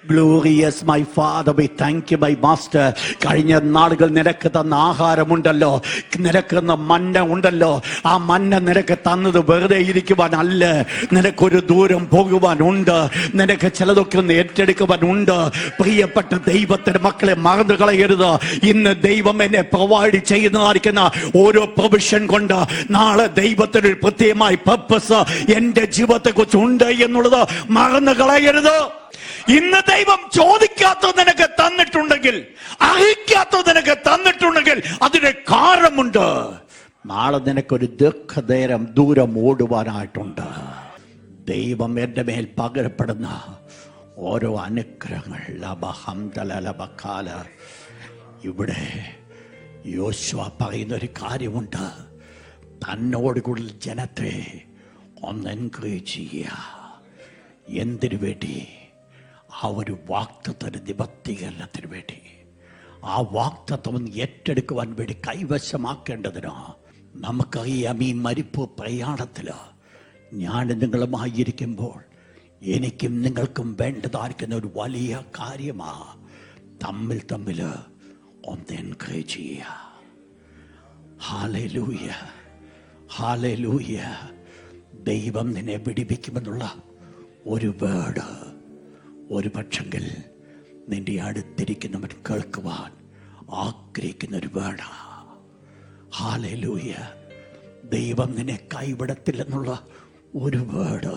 Glorious my Father, we thank you, my Master. കഴിഞ്ഞ നാളുകൾ നിനക്ക് തന്ന ആഹാരമുണ്ടല്ലോ, നിനക്കുന്ന മന്ന ഉണ്ടല്ലോ, ആ മന്ന നിനക്ക് തന്നത് വെറുതെ ഇരിക്കുവാനല്ല, നിനക്കൊരു ദൂരം പോകുവാനുണ്ട്, നിനക്ക് ചിലതൊക്കെ ഒന്ന് ഏറ്റെടുക്കുവാനുണ്ട്. പ്രിയപ്പെട്ട ദൈവത്തിന്റെ മക്കളെ, മറന്നു കളയരുത്. ഇന്ന് ദൈവം എന്നെ പ്രൊവൈഡ് ചെയ്യുന്നതായിരിക്കുന്ന ഓരോ പ്രൊവിഷൻ കൊണ്ട് നാളെ ദൈവത്തിന് ഒരു പ്രത്യേകമായ പർപ്പസ് എന്റെ ജീവിതത്തെ കുറിച്ച് ഉണ്ട് എന്നുള്ളത് മറന്നു കളയരുത്. ഇന്ന് ദൈവം ചോദിക്കാത്തത് നിനക്ക് തന്നിട്ടുണ്ടെങ്കിൽ, അർഹിക്കാത്തത് നിനക്ക് തന്നിട്ടുണ്ടെങ്കിൽ അതിന് കാരണമുണ്ട്. നാളെ നിനക്കൊരു ദൂരം ഓടുവാനായിട്ടുണ്ട്. ദൈവം എൻ്റെ മേൽ പകരപ്പെടുന്ന ഓരോ അനുഗ്രഹങ്ങൾ ലബഹംദലബകാല. ഇവിടെ യോശുവ പറയുന്ന ഒരു കാര്യമുണ്ട്, തന്നോട് കൂടുതൽ ജനത്തെ ഒന്ന് എൻകറേജ് ചെയ്യുക. എന്തിനു വേണ്ടി? ആ ഒരു വാഗ്ദത്തത്തിന് നിവർത്തീകരണത്തിന് വേണ്ടി, ആ വാഗ്ദത്തം ഏറ്റെടുക്കുവാൻ വേണ്ടി, കൈവശമാക്കേണ്ടതിനോ. നമുക്കറിയാം, ഈ മരിപ്പ് പ്രയാണത്തിൽ ഞാൻ നിങ്ങളുമായിരിക്കുമ്പോൾ എനിക്കും നിങ്ങൾക്കും വേണ്ടതായിരിക്കുന്ന ഒരു വലിയ കാര്യമാണ് തമ്മിൽ ഒന്ന് എൻകറേജ് ചെയ്യുക. Hallelujah, hallelujah. ദൈവം നിന്നെ വിടിപ്പിക്കുമെന്നുള്ള ഒരു വേർഡ് ഒരു പക്ഷെങ്കിൽ നിന്റെ അടുത്തിരിക്കുന്നവൻ കേൾക്കുവാൻ ആഗ്രഹിക്കുന്ന ഒരു വേർഡാ. ഹല്ലേലൂയ. ദൈവം നിന്നെ കൈവിടത്തില്ലെന്നുള്ള ഒരു വേർഡ്